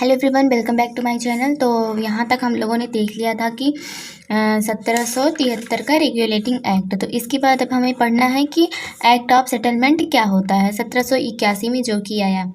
Hello everyone, welcome back to my channel. तो यहाँ तक हम लोगों ने देख लिया था कि 1773 का रेगुलेटिंग एक्ट। तो इसके बाद अब हमें पढ़ना है कि एक्ट ऑफ सेटलमेंट क्या होता है 1781 में जो कि आया।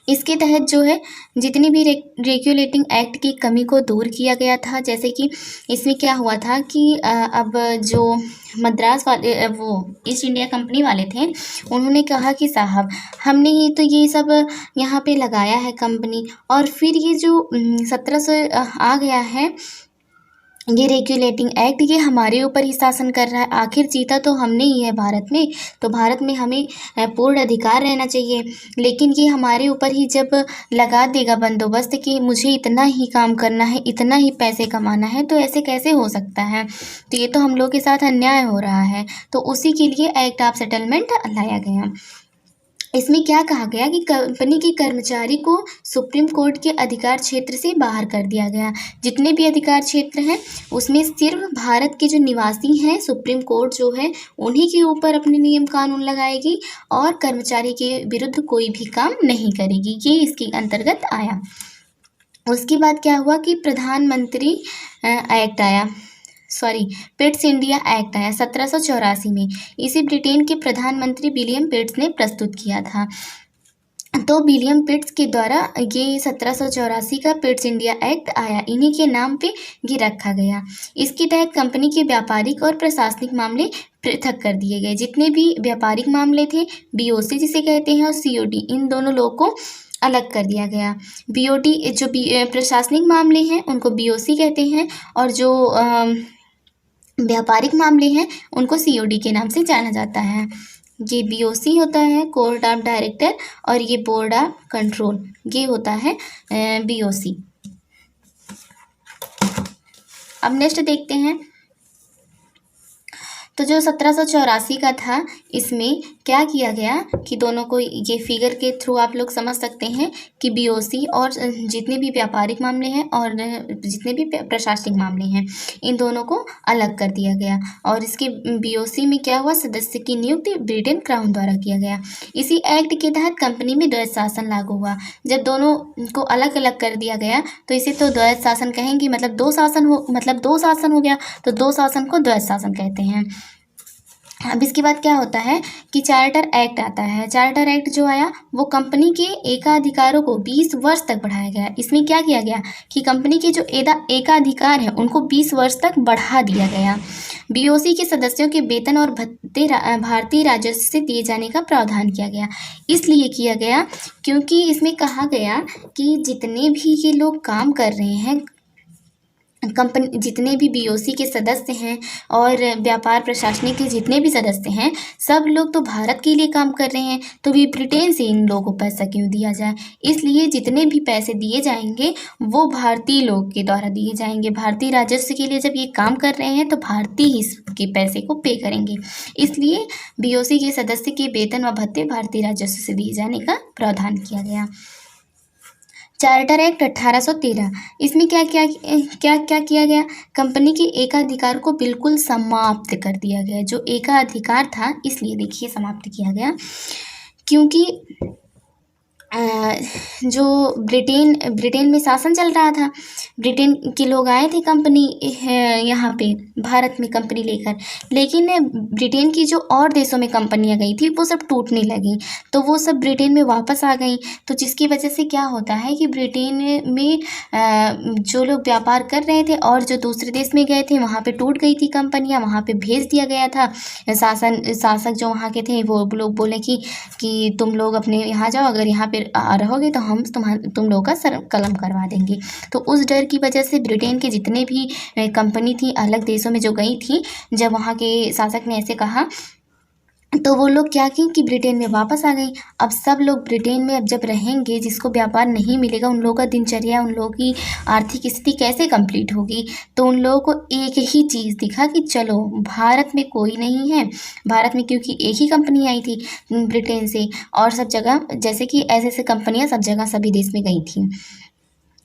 इसके तहत जो है जितनी भी रेगुलेटिंग एक्ट की कमी को दूर किया गया था। जैसे कि इसमें क्या हुआ था कि अब जो मद्रास वाले वो ईस्ट इंडिया कंपनी वाले थे, उन्होंने कहा कि साहब हमने ही तो ये सब यहाँ पे लगाया है कंपनी, और फिर ये जो 1700 आ गया है ये रेगुलेटिंग एक्ट, ये हमारे ऊपर ही शासन कर रहा है। आखिर जीता तो हमने ही है भारत में, तो भारत में हमें पूर्ण अधिकार रहना चाहिए। लेकिन ये हमारे ऊपर ही जब लगा देगा बंदोबस्त कि मुझे इतना ही काम करना है, इतना ही पैसे कमाना है, तो ऐसे कैसे हो सकता है? तो ये तो हम लोग के साथ अन्याय हो रहा है। तो उसी के लिए एक्ट ऑफ सेटलमेंट लाया गया। इसमें क्या कहा गया कि कंपनी के कर्मचारी को सुप्रीम कोर्ट के अधिकार क्षेत्र से बाहर कर दिया गया। जितने भी अधिकार क्षेत्र हैं उसमें सिर्फ भारत के जो निवासी हैं, सुप्रीम कोर्ट जो है उन्हीं के ऊपर अपने नियम कानून लगाएगी और कर्मचारी के विरुद्ध कोई भी काम नहीं करेगी। ये इसके अंतर्गत आया। उसके बाद क्या हुआ कि प्रधानमंत्री एक्ट आया, पिट्स इंडिया एक्ट आया 1784 में। इसे ब्रिटेन के प्रधानमंत्री विलियम पिट्स ने प्रस्तुत किया था। तो विलियम पिट्स के द्वारा ये 1784 का पिट्स इंडिया एक्ट आया, इन्हीं के नाम पे ये रखा गया। इसके तहत कंपनी के व्यापारिक और प्रशासनिक मामले पृथक कर दिए गए। जितने भी व्यापारिक मामले थे, बीओसी जिसे कहते हैं, और सीओडी, इन दोनों लोगों को अलग कर दिया गया। बीओडी जो प्रशासनिक मामले हैं उनको बीओसी कहते हैं, और जो व्यापारिक मामले हैं उनको सीओडी के नाम से जाना जाता है। ये बीओसी होता है कोर्ट ऑफ डायरेक्टर, और ये बोर्ड ऑफ कंट्रोल, ये होता है बीओसी। अब नेक्स्ट देखते हैं। तो जो 1784 का था, इसमें क्या किया गया कि दोनों को, ये फिगर के थ्रू आप लोग समझ सकते हैं कि बीओसी और जितने भी व्यापारिक मामले हैं और जितने भी प्रशासनिक मामले हैं, इन दोनों को अलग कर दिया गया। और इसके बीओसी में क्या हुआ, सदस्य की नियुक्ति ब्रिटेन क्राउन द्वारा किया गया। इसी एक्ट के तहत कंपनी में द्वैध शासन लागू हुआ। जब दोनों को अलग अलग कर दिया गया तो इसे तो द्वैध शासन कहेंगे, मतलब दो शासन हो गया, तो दो शासन को द्वैध शासन कहते हैं। अब इसके बाद क्या होता है कि चार्टर एक्ट आता है। चार्टर एक्ट जो आया वो कंपनी के एकाधिकारों को 20 वर्ष तक बढ़ाया गया। इसमें क्या किया गया कि कंपनी के जो एकाधिकार हैं उनको 20 वर्ष तक बढ़ा दिया गया। बीओसी के सदस्यों के वेतन और भत्ते भारतीय राजस्व से दिए जाने का प्रावधान किया गया। इसलिए किया गया क्योंकि इसमें कहा गया कि जितने भी ये लोग काम कर रहे हैं, कंपनी जितने भी बीओसी के सदस्य हैं और व्यापार प्रशासनिक के जितने भी सदस्य हैं, सब लोग तो भारत के लिए काम कर रहे हैं, तो भी ब्रिटेन से इन लोगों को पैसा क्यों दिया जाए? इसलिए जितने भी पैसे दिए जाएंगे वो भारतीय लोग के द्वारा दिए जाएंगे। भारतीय राजस्व के लिए जब ये काम कर रहे हैं तो भारतीय ही के पैसे को पे करेंगे। इसलिए बीओसी के सदस्य के वेतन व भत्ते भारतीय राजस्व से दिए जाने का प्रावधान किया गया। चार्टर एक्ट 1813, इसमें क्या किया गया, कंपनी के एकाधिकार को बिल्कुल समाप्त कर दिया गया। जो एकाधिकार था, इसलिए देखिए समाप्त किया गया क्योंकि जो ब्रिटेन में शासन चल रहा था, ब्रिटेन के लोग आए थे कंपनी यहाँ पे भारत में कंपनी लेकर, लेकिन ब्रिटेन की जो और देशों में कंपनियाँ गई थी वो सब टूटने लगी, तो वो सब ब्रिटेन में वापस आ गई। तो जिसकी वजह से क्या होता है कि ब्रिटेन में जो लोग व्यापार कर रहे थे और जो दूसरे देश में गए थे वहाँ पे टूट गई थी कंपनियाँ, वहाँ पे भेज दिया गया था। शासक जो वहाँ के थे वो लोग बोले कि तुम लोग अपने यहाँ जाओ, अगर यहाँ पे रहोगे तो हम तुम लोगों का सर कलम करवा देंगे। तो उस डर की वजह से ब्रिटेन के जितने भी कंपनी थी अलग देशों में जो गई थी, जब वहाँ के शासक ने ऐसे कहा तो वो लोग क्या की कि ब्रिटेन में वापस आ गई। अब सब लोग ब्रिटेन में अब जब रहेंगे, जिसको व्यापार नहीं मिलेगा, उन लोगों का दिनचर्या, उन लोगों की आर्थिक स्थिति कैसे कंप्लीट होगी? तो उन लोगों को एक ही चीज़ दिखा कि चलो भारत में कोई नहीं है, भारत में क्योंकि एक ही कंपनी आई थी ब्रिटेन से, और सब जगह जैसे कि ऐसे कंपनियां सब जगह सभी देश में गई थी।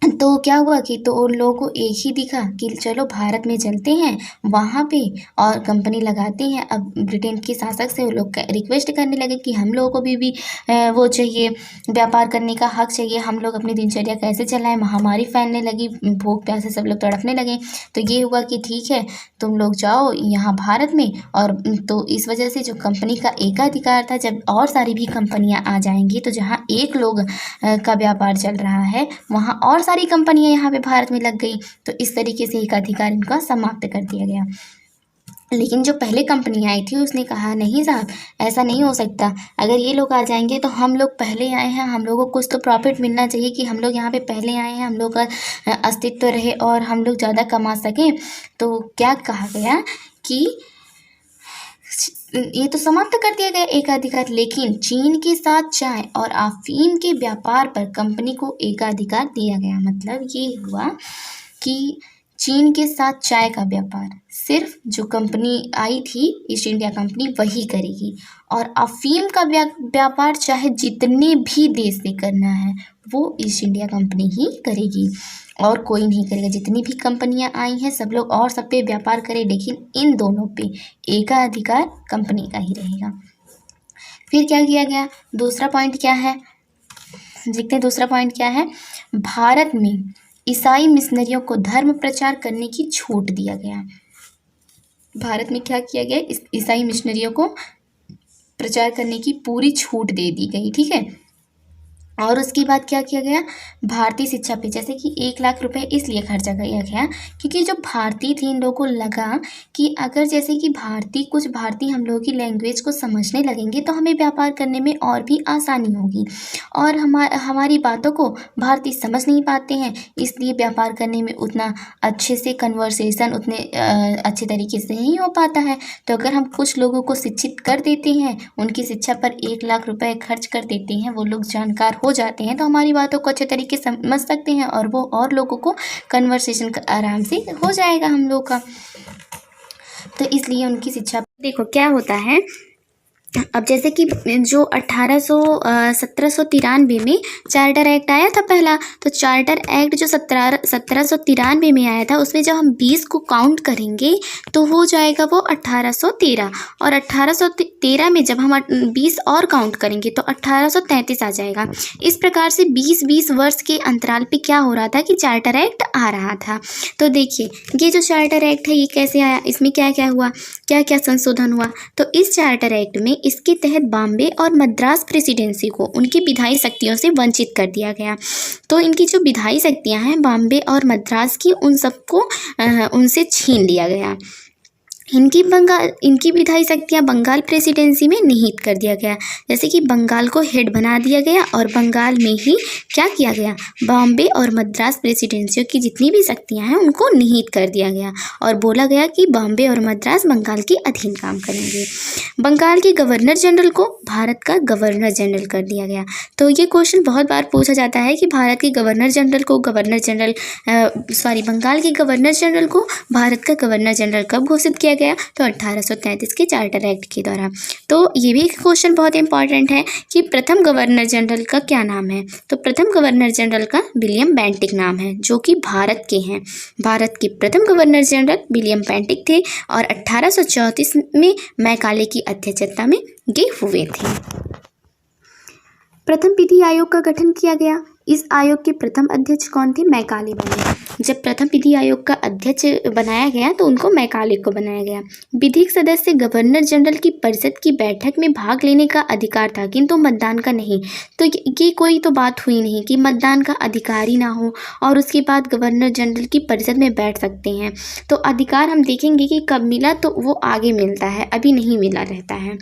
तो क्या हुआ कि तो उन लोगों को एक ही दिखा कि चलो भारत में चलते हैं वहाँ पे और कंपनी लगाते हैं। अब ब्रिटेन के शासक से वो लोग रिक्वेस्ट करने लगे कि हम लोगों को भी वो चाहिए, व्यापार करने का हक चाहिए, हम लोग अपनी दिनचर्या कैसे चलाएं। महामारी फैलने लगी, भूख प्यास से सब लोग तड़पने लगे। तो ये हुआ कि ठीक है तुम लोग जाओ यहाँ भारत में। और तो इस वजह से जो कंपनी का एकाधिकार था, जब और सारी भी कंपनियाँ आ जाएंगी तो जहाँ एक लोग का व्यापार चल रहा है वहाँ और सारी कंपनियां यहाँ पे भारत में लग गई। तो इस तरीके से एकाधिकार इनका समाप्त कर दिया गया। लेकिन जो पहले कंपनी आई थी उसने कहा नहीं साहब, ऐसा नहीं हो सकता। अगर ये लोग आ जाएंगे तो हम लोग पहले आए हैं, हम लोगों को कुछ तो प्रॉफिट मिलना चाहिए कि हम लोग यहाँ पे पहले आए हैं, हम लोग का अस्तित्व रहे और हम लोग ज़्यादा कमा सकें। तो क्या कहा गया कि ये तो समाप्त कर दिया गया एकाधिकार, लेकिन चीन के साथ चाय और अफीम के व्यापार पर कंपनी को एकाधिकार दिया गया। मतलब ये हुआ कि चीन के साथ चाय का व्यापार सिर्फ जो कंपनी आई थी ईस्ट इंडिया कंपनी वही करेगी, और अफीम का व्यापार चाहे जितने भी देश से करना है वो ईस्ट इंडिया कंपनी ही करेगी और कोई नहीं करेगा। जितनी भी कंपनियां आई हैं सब लोग और सब पे व्यापार करें, लेकिन इन दोनों पे एकाधिकार कंपनी का ही रहेगा। फिर क्या किया गया, दूसरा पॉइंट क्या है देखते हैं। दूसरा पॉइंट क्या है, भारत में ईसाई मिशनरियों को धर्म प्रचार करने की छूट दिया गया। भारत में क्या किया गया, ईसाई मिशनरियों को प्रचार करने की पूरी छूट दे दी गई, ठीक है। और उसके बाद क्या किया गया, भारतीय शिक्षा पे जैसे कि 1 लाख रुपए इसलिए खर्चा किया गया क्योंकि जो भारतीय थे इन लोगों को लगा कि अगर जैसे कि भारतीय हम लोगों की लैंग्वेज को समझने लगेंगे तो हमें व्यापार करने में और भी आसानी होगी। और हमारी बातों को भारतीय समझ नहीं पाते हैं, इसलिए व्यापार करने में उतना अच्छे से कन्वर्सेशन उतने अच्छे तरीके से नहीं हो पाता है। तो अगर हम कुछ लोगों को शिक्षित कर देते हैं, उनकी शिक्षा पर 1 लाख रुपए खर्च कर देते हैं, वो लोग जानकार हो जाते हैं तो हमारी बातों को अच्छे तरीके से समझ सकते हैं और वो और लोगों को कन्वर्सेशन आराम से हो जाएगा हम लोग का। तो इसलिए उनकी शिक्षा देखो क्या होता है। अब जैसे कि जो 1793 में चार्टर एक्ट आया था पहला, तो चार्टर एक्ट जो 1793 में आया था उसमें जब हम 20 को काउंट करेंगे तो हो जाएगा वो 1813, और 1813 में जब हम 20 और काउंट करेंगे तो 1833 आ जाएगा। इस प्रकार से 20-20 वर्ष के अंतराल पे क्या हो रहा था कि चार्टर एक्ट आ रहा था। तो देखिए ये जो चार्टर एक्ट है ये कैसे आया, इसमें क्या क्या हुआ, क्या क्या संशोधन हुआ। तो इस चार्टर एक्ट में इसके तहत बॉम्बे और मद्रास प्रेसिडेंसी को उनकी विधायी शक्तियों से वंचित कर दिया गया। तो इनकी जो विधायी शक्तियां हैं बॉम्बे और मद्रास की, उन सबको उनसे छीन लिया गया। इनकी विधायी शक्तियाँ बंगाल प्रेसिडेंसी में निहित कर दिया गया। जैसे कि बंगाल को हेड बना दिया गया और बंगाल में ही क्या किया गया, बॉम्बे और मद्रास प्रेसिडेंसियों की जितनी भी शक्तियाँ हैं उनको निहित कर दिया गया और बोला गया कि बॉम्बे और मद्रास बंगाल के अधीन काम करेंगे। बंगाल के गवर्नर जनरल को भारत का गवर्नर जनरल कर दिया गया। तो ये क्वेश्चन बहुत बार पूछा जाता है कि भारत के गवर्नर जनरल को बंगाल के गवर्नर जनरल को भारत का गवर्नर जनरल कब घोषित किया गया, तो 1833 के चार्टर एक्ट के द्वारा। तो ये भी क्वेश्चन बहुत इंपॉर्टेंट है कि प्रथम गवर्नर जनरल का क्या नाम है, तो प्रथम गवर्नर जनरल का विलियम बेंटिक नाम है, जो कि भारत के हैं। भारत के प्रथम गवर्नर जनरल विलियम बेंटिक थे और 1834 में मैकाले की अध्यक्षता में ये हुए थे। प्रथम विधि आयोग का गठन किया गया। इस आयोग के प्रथम अध्यक्ष कौन थे, मैकाले बने। जब प्रथम विधि आयोग का अध्यक्ष बनाया गया तो उनको मैकाले को बनाया गया। विधिक सदस्य गवर्नर जनरल की परिषद की बैठक में भाग लेने का अधिकार था, किंतु मतदान का नहीं। तो ये कोई तो बात हुई नहीं कि मतदान का अधिकार ही ना हो और उसके बाद गवर्नर जनरल की परिषद में बैठ सकते हैं। तो अधिकार हम देखेंगे कि कब मिला, तो वो आगे मिलता है, अभी नहीं मिला रहता है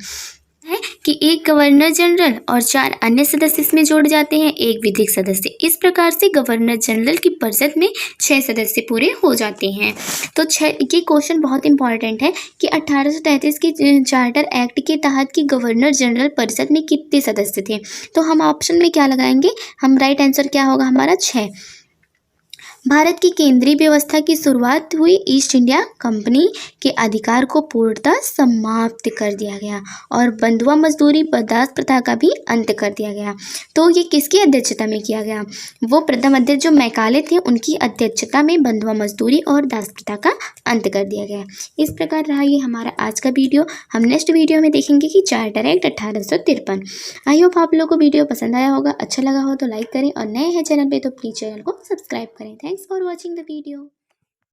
कि एक गवर्नर जनरल और 4 अन्य सदस्य इसमें जोड़ जाते हैं, एक विधिक सदस्य। इस प्रकार से गवर्नर जनरल की परिषद में 6 सदस्य पूरे हो जाते हैं। तो ये क्वेश्चन बहुत इंपॉर्टेंट है कि 1833 के चार्टर एक्ट के तहत की गवर्नर जनरल परिषद में कितने सदस्य थे। तो हम ऑप्शन में क्या लगाएंगे, हम राइट आंसर क्या होगा हमारा 6। भारत की केंद्रीय व्यवस्था की शुरुआत हुई। ईस्ट इंडिया कंपनी के अधिकार को पूर्णतः समाप्त कर दिया गया और बंधुआ मजदूरी दास प्रथा का भी अंत कर दिया गया। तो ये किसकी अध्यक्षता में किया गया? वो प्रथम अध्यक्ष जो मैकाले थे उनकी अध्यक्षता में बंधुआ मजदूरी और दास प्रथा का अंत कर दिया गया। इस प्रकार रहा ये हमारा आज का वीडियो। हम नेक्स्ट वीडियो में देखेंगे कि चार्टर एक्ट 1853। आई होप आप लोगों को वीडियो पसंद आया होगा, अच्छा लगा हो तो लाइक करें और नए हैं चैनल पे तो प्लीज़ चैनल को सब्सक्राइब करें। Thanks for watching the video.